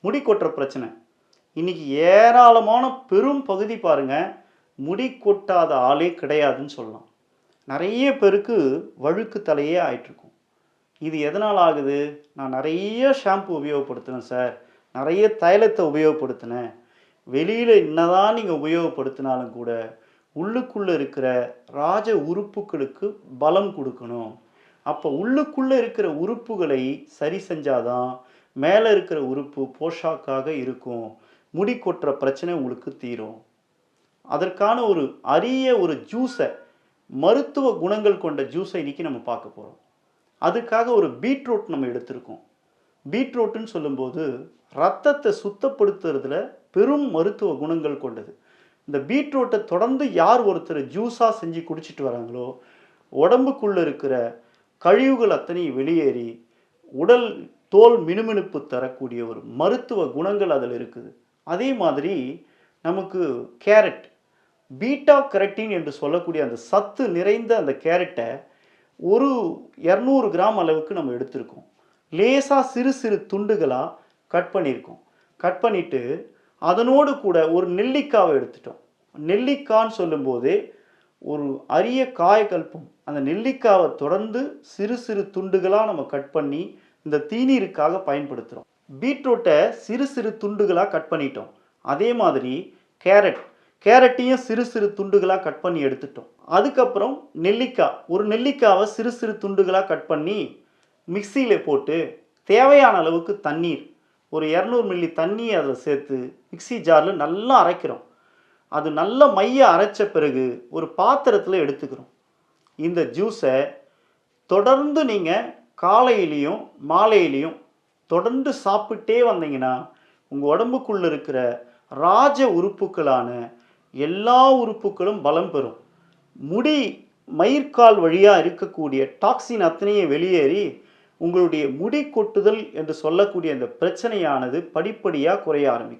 முடி கொட்டுற பிரச்சனை. இன்னைக்கு ஏராளமான பெரும் பகுதி பாருங்க, முடி கொட்டாத ஆளே கிடையாதுன்னு சொல்லலாம். நிறைய பேருக்கு வழுக்கு தலையே ஆயிட்டுருக்கும். இது எதனால் ஆகுது? நான் நிறைய ஷாம்பு உபயோகப்படுத்தினேன் சார், நிறைய தைலத்தை உபயோகப்படுத்தினேன். வெளியில் என்னதான் நீங்கள் உபயோகப்படுத்தினாலும் கூட உள்ளுக்குள்ளே இருக்கிற ராஜ உறுப்புகளுக்கு பலம் கொடுக்கணும். அப்போ உள்ளுக்குள்ளே இருக்கிற உறுப்புகளை சரி செஞ்சாதான் மேலே இருக்கிற உறுப்பு போஷாக்காக இருக்கும். முடி கொட்டுற பிரச்சனை உங்களுக்கு தீரும். அதற்கான ஒரு அரிய ஒரு ஜூஸை, மருத்துவ குணங்கள் கொண்ட ஜூஸை இன்றைக்கி நம்ம பார்க்க போகிறோம். அதுக்காக ஒரு பீட்ரூட் நம்ம எடுத்திருக்கோம். பீட்ரூட்டுன்னு சொல்லும்போது ரத்தத்தை சுத்தப்படுத்துறதுல பெரும் மருத்துவ குணங்கள் கொண்டது. இந்த பீட்ரூட்டை தொடர்ந்து யார் ஒருத்தர் ஜூஸாக செஞ்சு குடிச்சிட்டு வராங்களோ, உடம்புக்குள்ளே இருக்கிற கழிவுகள் அத்தனையும் வெளியேறி உடல் தோல் மினுமினுப்பு தரக்கூடிய ஒரு மருத்துவ குணங்கள் அதில் இருக்குது. அதே மாதிரி நமக்கு கேரட், பீட்டா கெரட்டின் என்று சொல்லக்கூடிய அந்த சத்து நிறைந்த அந்த கேரட்டை ஒரு 200 கிராம் அளவுக்கு நம்ம எடுத்திருக்கோம். லேசாக சிறு சிறு துண்டுகளாக கட் பண்ணியிருக்கோம். கட் பண்ணிவிட்டு அதனோடு கூட ஒரு நெல்லிக்காவை எடுத்துட்டோம். நெல்லிக்கான்னு சொல்லும்போதே ஒரு அரிய காயகல்பம். அந்த நெல்லிக்காவை தொடர்ந்து சிறு சிறு துண்டுகளாக நம்ம கட் பண்ணி இந்த தீநீருக்காக பயன்படுத்துகிறோம். பீட்ரூட்டை சிறு சிறு துண்டுகளாக கட் பண்ணிட்டோம். அதே மாதிரி கேரட்டையும் சிறு சிறு துண்டுகளாக கட் பண்ணி எடுத்துட்டோம். அதுக்கப்புறம் நெல்லிக்காய், ஒரு நெல்லிக்காவை சிறு சிறு துண்டுகளாக கட் பண்ணி மிக்சியில் போட்டு தேவையான அளவுக்கு தண்ணீர், ஒரு 200 மில்லி தண்ணியை அதில் சேர்த்து மிக்சி ஜாரில் நல்லா அரைக்கிறோம். அது நல்ல மைய அரைச்ச பிறகு ஒரு பாத்திரத்தில் எடுத்துக்கிறோம். இந்த ஜூஸை தொடர்ந்து நீங்கள் காலையிலையும் மாலையிலையும் தொடர்ந்து சாப்பிட்டே வந்தீங்கன்னா உங்கள் உடம்புக்குள்ளே இருக்கிற ராஜ உறுப்புகளான எல்லா உறுப்புகளும் பலம் பெறும். முடி மயிர்கால் வழியாக இருக்கக்கூடிய டாக்ஸின் அத்தனையும் வெளியேறி உங்களுடைய முடி கொட்டுதல் என்று சொல்லக்கூடிய அந்த பிரச்சனையானது படிப்படியாக குறைய ஆரம்பிக்கும்.